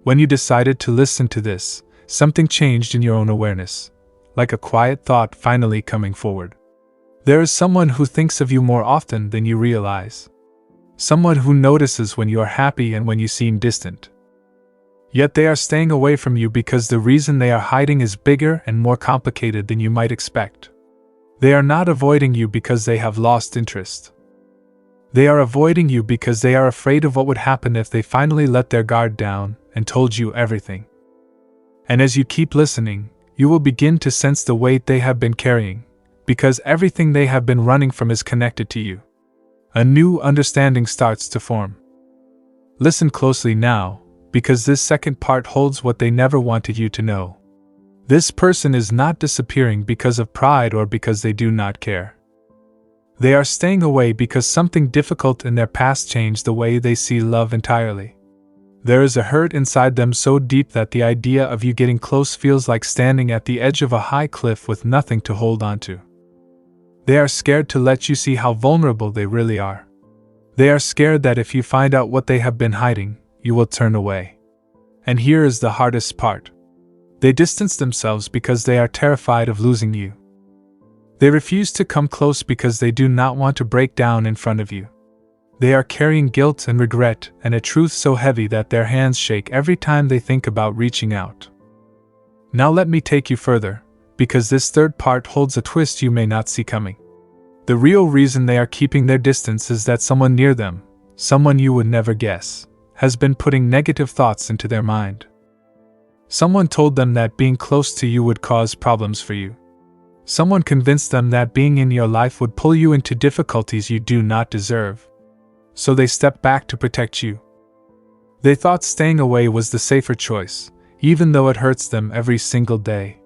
When you decided to listen to this, something changed in your own awareness, like a quiet thought finally coming forward. There is someone who thinks of you more often than you realize. Someone who notices when you are happy and when you seem distant. Yet they are staying away from you because the reason they are hiding is bigger and more complicated than you might expect. They are not avoiding you because they have lost interest. They are avoiding you because they are afraid of what would happen if they finally let their guard down and told you everything. And as you keep listening, you will begin to sense the weight they have been carrying, because everything they have been running from is connected to you. A new understanding starts to form. Listen closely now, because this second part holds what they never wanted you to know. This person is not disappearing because of pride or because they do not care. They are staying away because something difficult in their past changed the way they see love entirely. There is a hurt inside them so deep that the idea of you getting close feels like standing at the edge of a high cliff with nothing to hold on to. They are scared to let you see how vulnerable they really are. They are scared that if you find out what they have been hiding, you will turn away. And here is the hardest part. They distance themselves because they are terrified of losing you. They refuse to come close because they do not want to break down in front of you. They are carrying guilt and regret and a truth so heavy that their hands shake every time they think about reaching out. Now let me take you further, because this third part holds a twist you may not see coming. The real reason they are keeping their distance is that someone near them, someone you would never guess, has been putting negative thoughts into their mind. Someone told them that being close to you would cause problems for you. Someone convinced them that being in your life would pull you into difficulties you do not deserve. So they stepped back to protect you. They thought staying away was the safer choice, even though it hurts them every single day.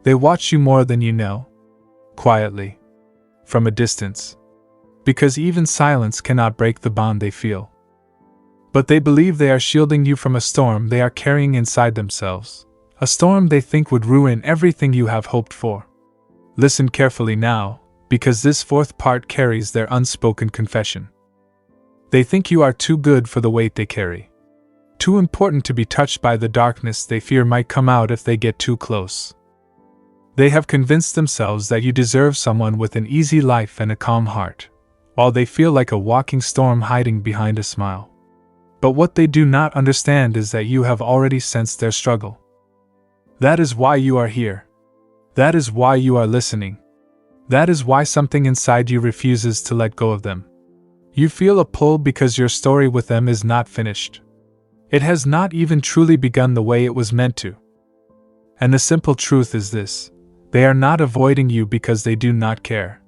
They watch you more than you know. Quietly. From a distance. Because even silence cannot break the bond they feel. But they believe they are shielding you from a storm they are carrying inside themselves. A storm they think would ruin everything you have hoped for. Listen carefully now, because this fourth part carries their unspoken confession. They think you are too good for the weight they carry. Too important to be touched by the darkness they fear might come out if they get too close. They have convinced themselves that you deserve someone with an easy life and a calm heart, while they feel like a walking storm hiding behind a smile. But what they do not understand is that you have already sensed their struggle. That is why you are here. That is why you are listening. That is why something inside you refuses to let go of them. You feel a pull because your story with them is not finished. It has not even truly begun the way it was meant to. And the simple truth is this: they are not avoiding you because they do not care.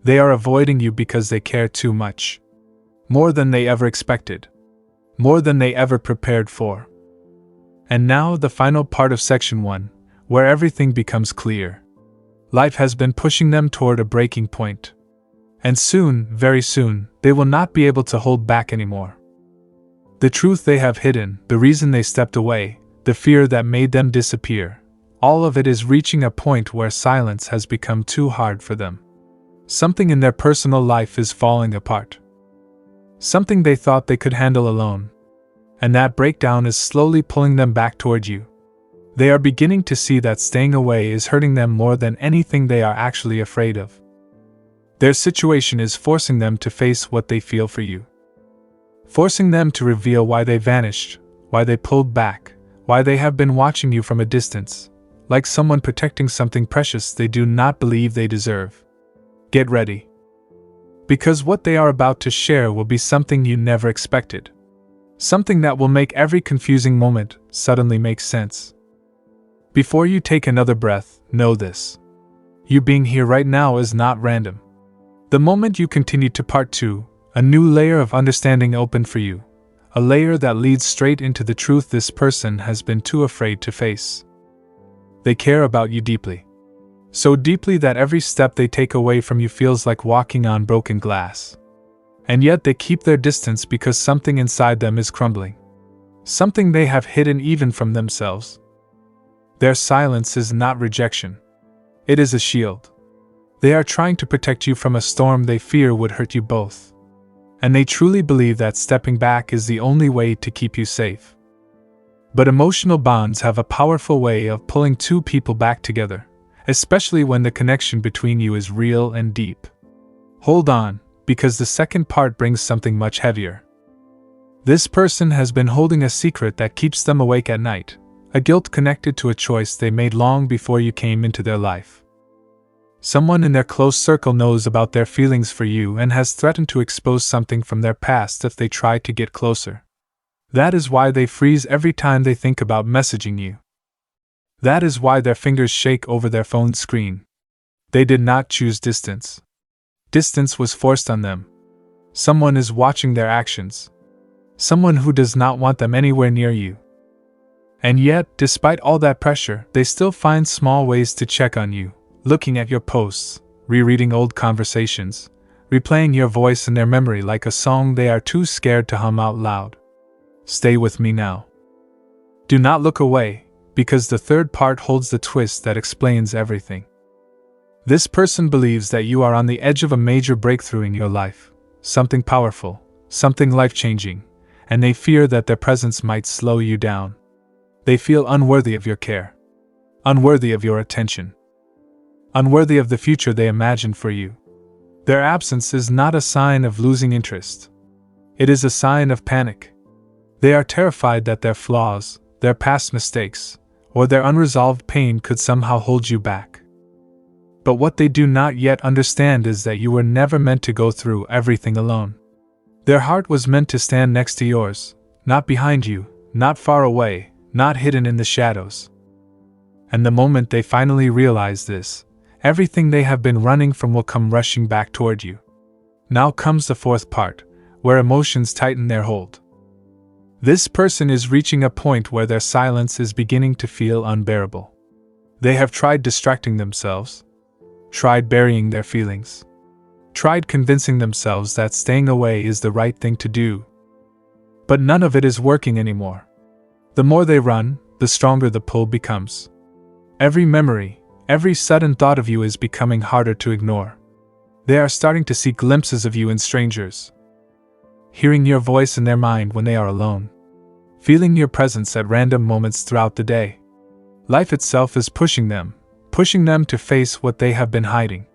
They are avoiding you because they care too much. More than they ever expected. More than they ever prepared for. And now the final part of section 1, where everything becomes clear. Life has been pushing them toward a breaking point. And soon, very soon, they will not be able to hold back anymore. The truth they have hidden, the reason they stepped away, the fear that made them disappear, all of it is reaching a point where silence has become too hard for them. Something in their personal life is falling apart. Something they thought they could handle alone. And that breakdown is slowly pulling them back toward you. They are beginning to see that staying away is hurting them more than anything they are actually afraid of. Their situation is forcing them to face what they feel for you. Forcing them to reveal why they vanished, why they pulled back, why they have been watching you from a distance, like someone protecting something precious they do not believe they deserve. Get ready. Because what they are about to share will be something you never expected. Something that will make every confusing moment suddenly make sense. Before you take another breath, know this. You being here right now is not random. The moment you continue to part 2, a new layer of understanding opened for you. A layer that leads straight into the truth this person has been too afraid to face. They care about you deeply. So deeply that every step they take away from you feels like walking on broken glass. And yet they keep their distance because something inside them is crumbling. Something they have hidden even from themselves. Their silence is not rejection. It is a shield. They are trying to protect you from a storm they fear would hurt you both. And they truly believe that stepping back is the only way to keep you safe. But emotional bonds have a powerful way of pulling two people back together, especially when the connection between you is real and deep. Hold on, because the second part brings something much heavier. This person has been holding a secret that keeps them awake at night, a guilt connected to a choice they made long before you came into their life. Someone in their close circle knows about their feelings for you and has threatened to expose something from their past if they try to get closer. That is why they freeze every time they think about messaging you. That is why their fingers shake over their phone screen. They did not choose distance. Distance was forced on them. Someone is watching their actions. Someone who does not want them anywhere near you. And yet, despite all that pressure, they still find small ways to check on you, looking at your posts, rereading old conversations, replaying your voice in their memory like a song they are too scared to hum out loud. Stay with me now. Do not look away, because the third part holds the twist that explains everything. This person believes that you are on the edge of a major breakthrough in your life, something powerful, something life-changing, and they fear that their presence might slow you down. They feel unworthy of your care, unworthy of your attention, unworthy of the future they imagine for you. Their absence is not a sign of losing interest. It is a sign of panic. They are terrified that their flaws, their past mistakes, or their unresolved pain could somehow hold you back. But what they do not yet understand is that you were never meant to go through everything alone. Their heart was meant to stand next to yours, not behind you, not far away, not hidden in the shadows. And the moment they finally realize this, everything they have been running from will come rushing back toward you. Now comes the fourth part, where emotions tighten their hold. This person is reaching a point where their silence is beginning to feel unbearable. They have tried distracting themselves, tried burying their feelings, tried convincing themselves that staying away is the right thing to do. But none of it is working anymore. The more they run, the stronger the pull becomes. Every memory, every sudden thought of you is becoming harder to ignore. They are starting to see glimpses of you in strangers, hearing your voice in their mind when they are alone, feeling your presence at random moments throughout the day. Life itself is pushing them to face what they have been hiding.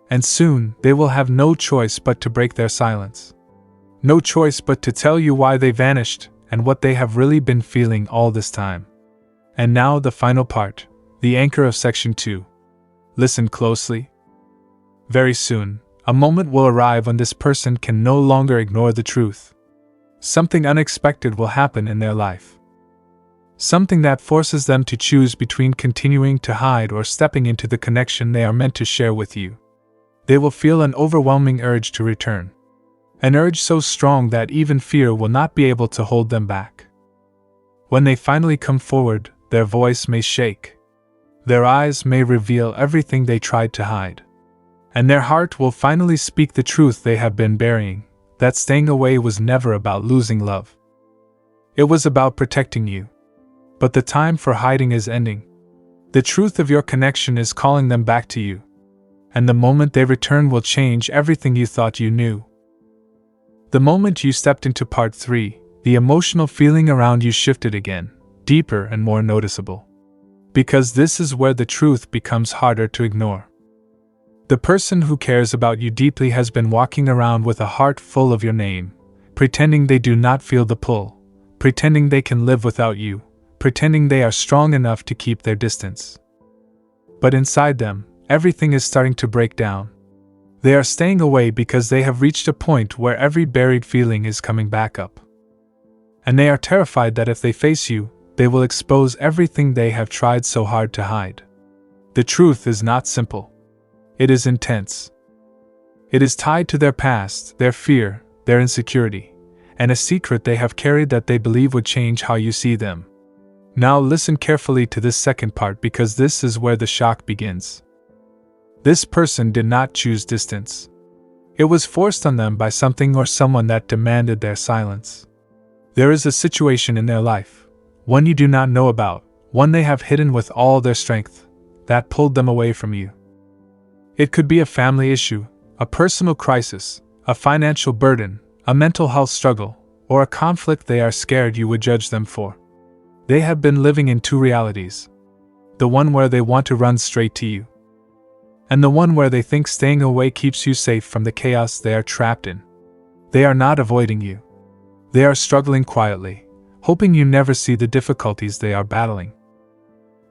And soon, they will have no choice but to break their silence. No choice but to tell you why they vanished and what they have really been feeling all this time. And now the final part, the anchor of section 2. Listen closely. Very soon, a moment will arrive when this person can no longer ignore the truth. Something unexpected will happen in their life. Something that forces them to choose between continuing to hide or stepping into the connection they are meant to share with you. They will feel an overwhelming urge to return. An urge so strong that even fear will not be able to hold them back. When they finally come forward, their voice may shake. Their eyes may reveal everything they tried to hide. And their heart will finally speak the truth they have been burying, that staying away was never about losing love. It was about protecting you. But the time for hiding is ending. The truth of your connection is calling them back to you. And the moment they return will change everything you thought you knew. The moment you stepped into part 3, the emotional feeling around you shifted again, deeper and more noticeable. Because this is where the truth becomes harder to ignore. The person who cares about you deeply has been walking around with a heart full of your name, pretending they do not feel the pull, pretending they can live without you, pretending they are strong enough to keep their distance. But inside them, everything is starting to break down. They are staying away because they have reached a point where every buried feeling is coming back up. And they are terrified that if they face you, they will expose everything they have tried so hard to hide. The truth is not simple. It is intense. It is tied to their past, their fear, their insecurity, and a secret they have carried that they believe would change how you see them. Now listen carefully to this second part because this is where the shock begins. This person did not choose distance. It was forced on them by something or someone that demanded their silence. There is a situation in their life, one you do not know about, one they have hidden with all their strength, that pulled them away from you. It could be a family issue, a personal crisis, a financial burden, a mental health struggle, or a conflict they are scared you would judge them for. They have been living in two realities. The one where they want to run straight to you, and the one where they think staying away keeps you safe from the chaos they are trapped in. They are not avoiding you. They are struggling quietly, hoping you never see the difficulties they are battling.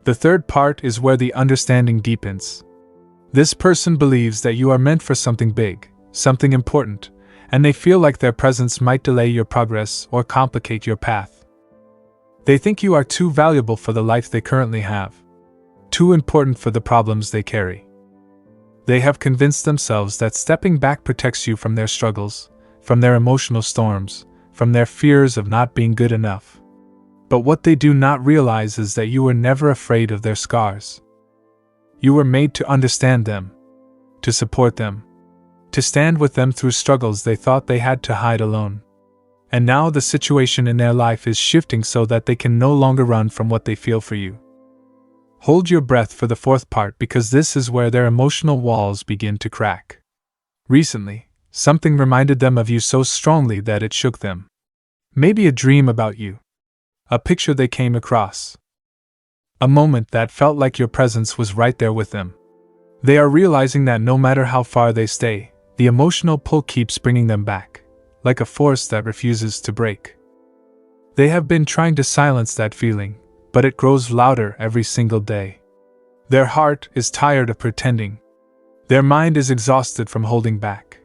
The third part is where the understanding deepens. This person believes that you are meant for something big, something important, and they feel like their presence might delay your progress or complicate your path. They think you are too valuable for the life they currently have, too important for the problems they carry. They have convinced themselves that stepping back protects you from their struggles, from their emotional storms, from their fears of not being good enough. But what they do not realize is that you were never afraid of their scars. You were made to understand them, to support them, to stand with them through struggles they thought they had to hide alone. And now the situation in their life is shifting so that they can no longer run from what they feel for you. Hold your breath for the fourth part, because this is where their emotional walls begin to crack. Recently, something reminded them of you so strongly that it shook them. Maybe a dream about you, a picture they came across, a moment that felt like your presence was right there with them. They are realizing that no matter how far they stay, the emotional pull keeps bringing them back, like a force that refuses to break. They have been trying to silence that feeling, but it grows louder every single day. Their heart is tired of pretending. Their mind is exhausted from holding back.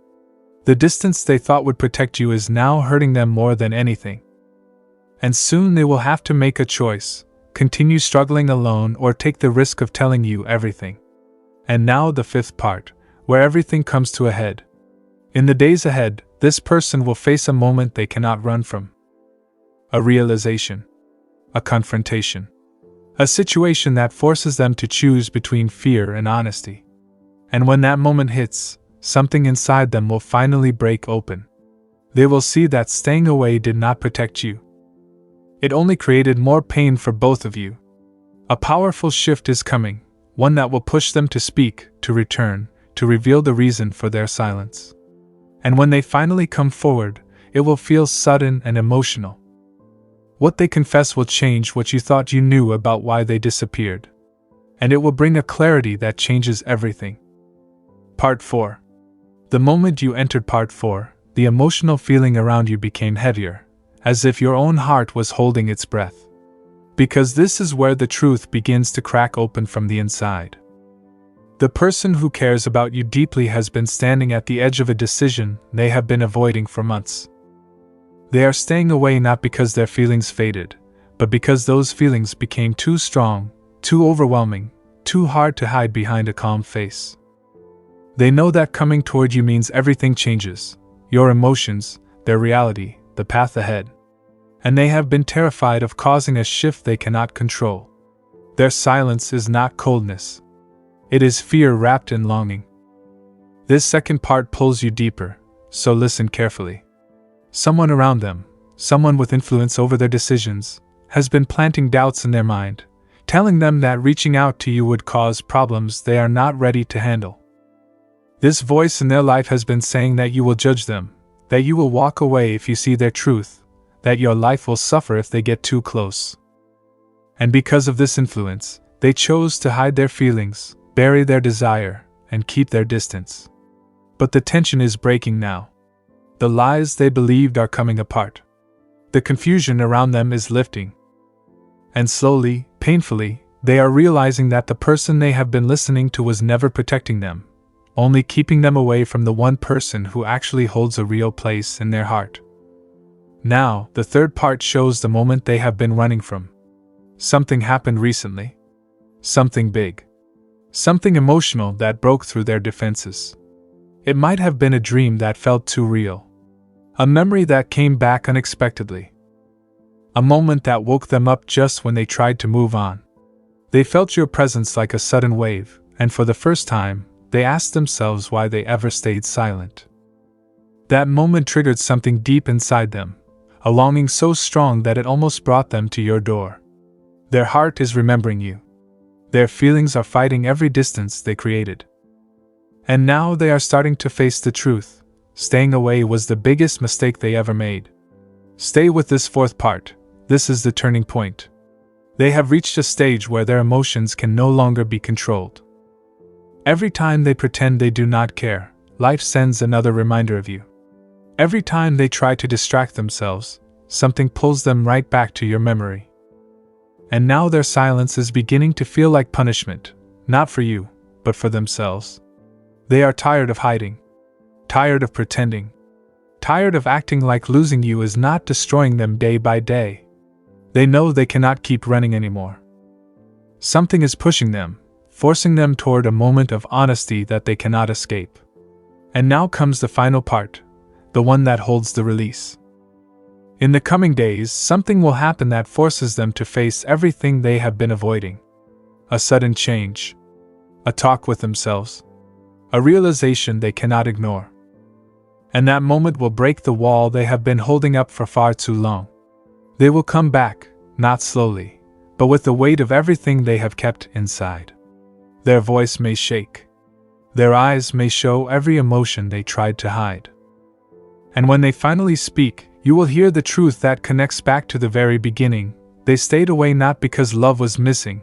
The distance they thought would protect you is now hurting them more than anything. And soon they will have to make a choice: continue struggling alone or take the risk of telling you everything. And now the fifth part, where everything comes to a head. In the days ahead, this person will face a moment they cannot run from. A realization. A confrontation. A situation that forces them to choose between fear and honesty. And when that moment hits, something inside them will finally break open. They will see that staying away did not protect you. It only created more pain for both of you. A powerful shift is coming, one that will push them to speak, to return, to reveal the reason for their silence. And when they finally come forward, it will feel sudden and emotional. What they confess will change what you thought you knew about why they disappeared. And it will bring a clarity that changes everything. Part 4. The moment you entered Part 4, the emotional feeling around you became heavier, as if your own heart was holding its breath. Because this is where the truth begins to crack open from the inside. The person who cares about you deeply has been standing at the edge of a decision they have been avoiding for months. They are staying away not because their feelings faded, but because those feelings became too strong, too overwhelming, too hard to hide behind a calm face. They know that coming toward you means everything changes: your emotions, their reality, the path ahead. And they have been terrified of causing a shift they cannot control. Their silence is not coldness. It is fear wrapped in longing. This second part pulls you deeper, so listen carefully. Someone around them, someone with influence over their decisions, has been planting doubts in their mind, telling them that reaching out to you would cause problems they are not ready to handle. This voice in their life has been saying that you will judge them, that you will walk away if you see their truth, that your life will suffer if they get too close. And because of this influence, they chose to hide their feelings, bury their desire, and keep their distance. But the tension is breaking now. The lies they believed are coming apart. The confusion around them is lifting. And slowly, painfully, they are realizing that the person they have been listening to was never protecting them, only keeping them away from the one person who actually holds a real place in their heart. Now, the third part shows the moment they have been running from. Something happened recently. Something big. Something emotional that broke through their defenses. It might have been a dream that felt too real. A memory that came back unexpectedly. A moment that woke them up just when they tried to move on. They felt your presence like a sudden wave, and for the first time, they asked themselves why they ever stayed silent. That moment triggered something deep inside them, a longing so strong that it almost brought them to your door. Their heart is remembering you. Their feelings are fighting every distance they created. And now they are starting to face the truth. Staying away was the biggest mistake they ever made. Stay with this fourth part. This is the turning point. They have reached a stage where their emotions can no longer be controlled. Every time they pretend they do not care, life sends another reminder of you. Every time they try to distract themselves, something pulls them right back to your memory. And now their silence is beginning to feel like punishment, not for you, but for themselves. They are tired of hiding, tired of pretending, tired of acting like losing you is not destroying them day by day. They know they cannot keep running anymore. Something is pushing them, forcing them toward a moment of honesty that they cannot escape. And now comes the final part, the one that holds the release. In the coming days, something will happen that forces them to face everything they have been avoiding. A sudden change. A talk with themselves. A realization they cannot ignore. And that moment will break the wall they have been holding up for far too long. They will come back, not slowly, but with the weight of everything they have kept inside. Their voice may shake. Their eyes may show every emotion they tried to hide. And when they finally speak, you will hear the truth that connects back to the very beginning. They stayed away not because love was missing,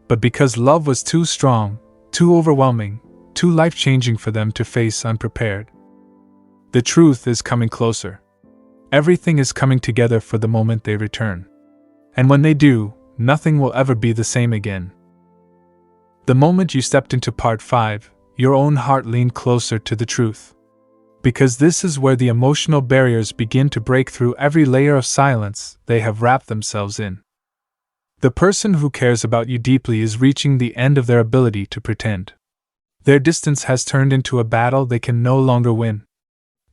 but because love was too strong, too overwhelming, too life-changing for them to face unprepared. The truth is coming closer. Everything is coming together for the moment they return. And when they do, nothing will ever be the same again. The moment you stepped into part 5, your own heart leaned closer to the truth. Because this is where the emotional barriers begin to break through every layer of silence they have wrapped themselves in. The person who cares about you deeply is reaching the end of their ability to pretend. Their distance has turned into a battle they can no longer win.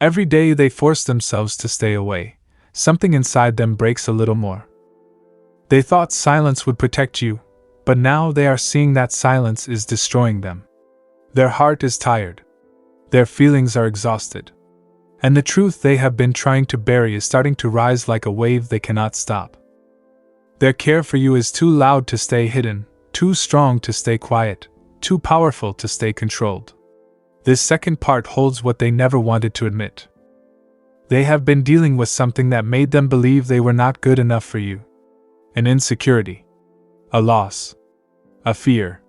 Every day they force themselves to stay away, something inside them breaks a little more. They thought silence would protect you, but now they are seeing that silence is destroying them. Their heart is tired. Their feelings are exhausted. And the truth they have been trying to bury is starting to rise like a wave they cannot stop. Their care for you is too loud to stay hidden, too strong to stay quiet, too powerful to stay controlled. This second part holds what they never wanted to admit. They have been dealing with something that made them believe they were not good enough for you. An insecurity. A loss. A fear.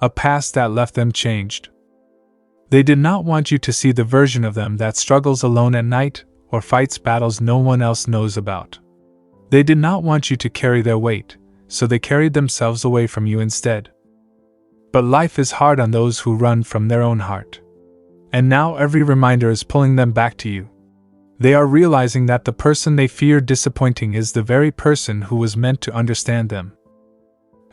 A past that left them changed. They did not want you to see the version of them that struggles alone at night or fights battles no one else knows about. They did not want you to carry their weight, so they carried themselves away from you instead. But life is hard on those who run from their own heart. And now every reminder is pulling them back to you. They are realizing that the person they feared disappointing is the very person who was meant to understand them.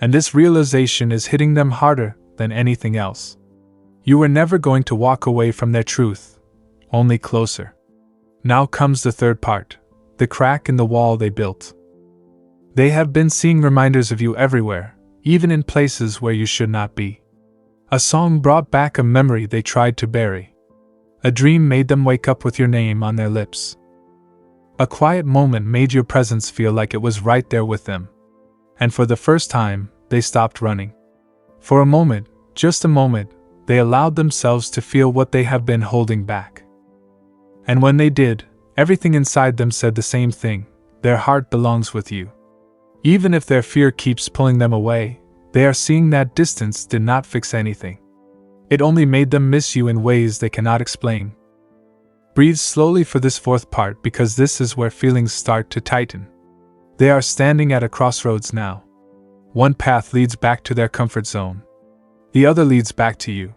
And this realization is hitting them harder than anything else. You were never going to walk away from their truth, only closer. Now comes the third part, the crack in the wall they built. They have been seeing reminders of you everywhere, even in places where you should not be. A song brought back a memory they tried to bury. A dream made them wake up with your name on their lips. A quiet moment made your presence feel like it was right there with them. And for the first time, they stopped running. For a moment, just a moment, they allowed themselves to feel what they have been holding back. And when they did, everything inside them said the same thing: their heart belongs with you. Even if their fear keeps pulling them away, they are seeing that distance did not fix anything. It only made them miss you in ways they cannot explain. Breathe slowly for this fourth part, because this is where feelings start to tighten. They are standing at a crossroads now. One path leads back to their comfort zone. The other leads back to you.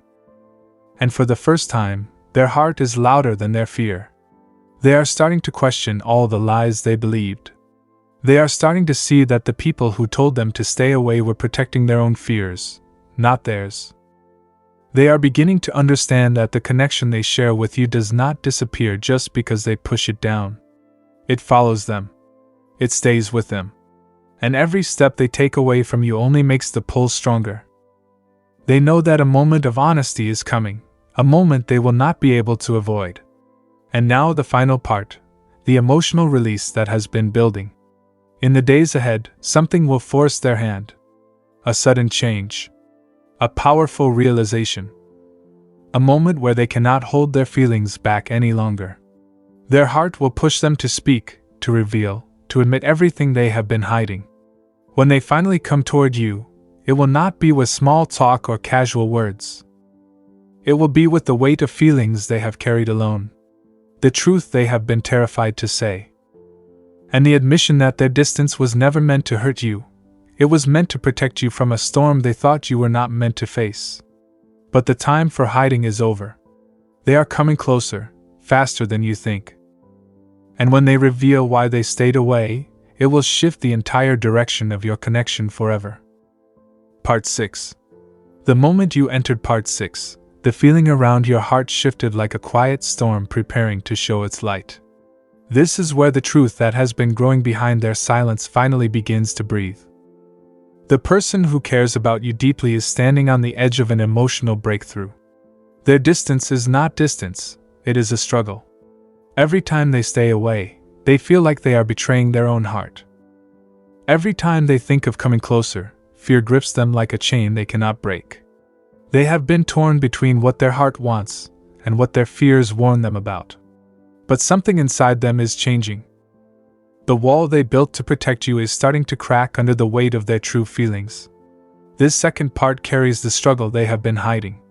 And for the first time, their heart is louder than their fear. They are starting to question all the lies they believed. They are starting to see that the people who told them to stay away were protecting their own fears, not theirs. They are beginning to understand that the connection they share with you does not disappear just because they push it down. It follows them. It stays with them. And every step they take away from you only makes the pull stronger. They know that a moment of honesty is coming, a moment they will not be able to avoid. And now the final part, the emotional release that has been building. In the days ahead, something will force their hand. A sudden change. A powerful realization. A moment where they cannot hold their feelings back any longer. Their heart will push them to speak, to reveal, to admit everything they have been hiding. When they finally come toward you, it will not be with small talk or casual words. It will be with the weight of feelings they have carried alone, the truth they have been terrified to say, and the admission that their distance was never meant to hurt you. It was meant to protect you from a storm they thought you were not meant to face. But the time for hiding is over. They are coming closer, faster than you think. And when they reveal why they stayed away, it will shift the entire direction of your connection forever. Part 6. The moment you entered Part 6, the feeling around your heart shifted like a quiet storm preparing to show its light. This is where the truth that has been growing behind their silence finally begins to breathe. The person who cares about you deeply is standing on the edge of an emotional breakthrough. Their distance is not distance, it is a struggle. Every time they stay away, they feel like they are betraying their own heart. Every time they think of coming closer, fear grips them like a chain they cannot break. They have been torn between what their heart wants and what their fears warn them about. But something inside them is changing. The wall they built to protect you is starting to crack under the weight of their true feelings. This second part carries the struggle they have been hiding.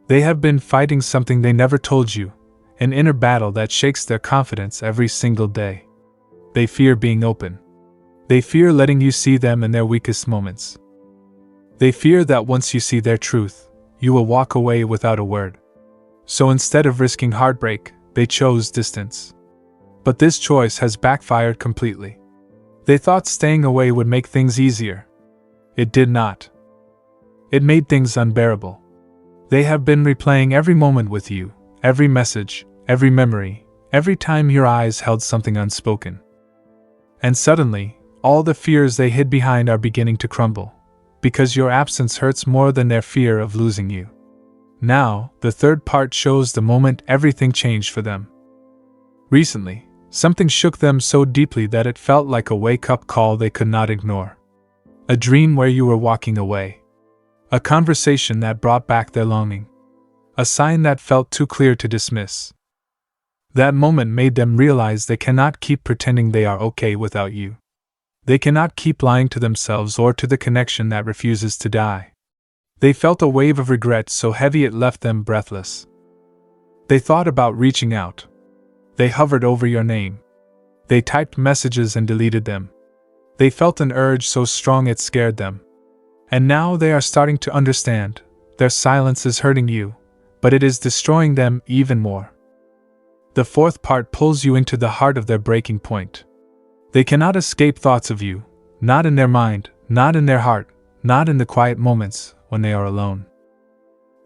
They have been fighting something they never told you, an inner battle that shakes their confidence every single day. They fear being open. They fear letting you see them in their weakest moments. They fear that once you see their truth, you will walk away without a word. So instead of risking heartbreak, they chose distance. But this choice has backfired completely. They thought staying away would make things easier. It did not. It made things unbearable. They have been replaying every moment with you, every message, every memory, every time your eyes held something unspoken. And suddenly, all the fears they hid behind are beginning to crumble, because your absence hurts more than their fear of losing you. Now, the third part shows the moment everything changed for them. Recently, something shook them so deeply that it felt like a wake-up call they could not ignore. A dream where you were walking away. A conversation that brought back their longing. A sign that felt too clear to dismiss. That moment made them realize they cannot keep pretending they are okay without you. They cannot keep lying to themselves or to the connection that refuses to die. They felt a wave of regret so heavy it left them breathless. They thought about reaching out. They hovered over your name. They typed messages and deleted them. They felt an urge so strong it scared them. And now they are starting to understand. Their silence is hurting you, but it is destroying them even more. The fourth part pulls you into the heart of their breaking point. They cannot escape thoughts of you, not in their mind, not in their heart, not in the quiet moments when they are alone.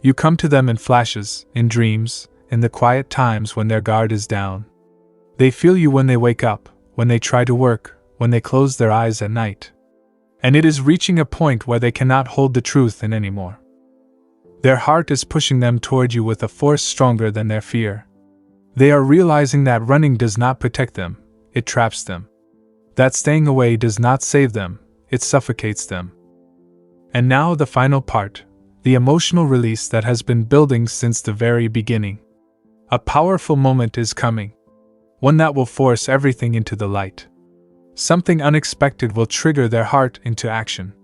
You come to them in flashes, in dreams, in the quiet times when their guard is down. They feel you when they wake up, when they try to work, when they close their eyes at night. And it is reaching a point where they cannot hold the truth in anymore. Their heart is pushing them toward you with a force stronger than their fear. They are realizing that running does not protect them, it traps them. That staying away does not save them, it suffocates them. And now the final part, the emotional release that has been building since the very beginning. A powerful moment is coming. One that will force everything into the light. Something unexpected will trigger their heart into action.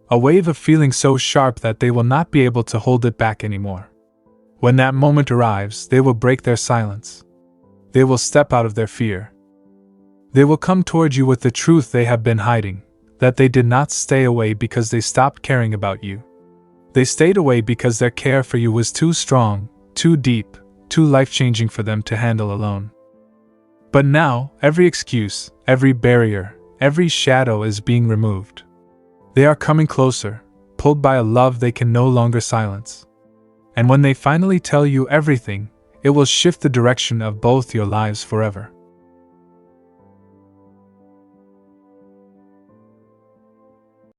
A wave of feeling so sharp that they will not be able to hold it back anymore. When that moment arrives, they will break their silence. They will step out of their fear. They will come toward you with the truth they have been hiding, that they did not stay away because they stopped caring about you. They stayed away because their care for you was too strong, too deep, too life-changing for them to handle alone. But now, every excuse, every barrier, every shadow is being removed. They are coming closer, pulled by a love they can no longer silence. And when they finally tell you everything, it will shift the direction of both your lives forever.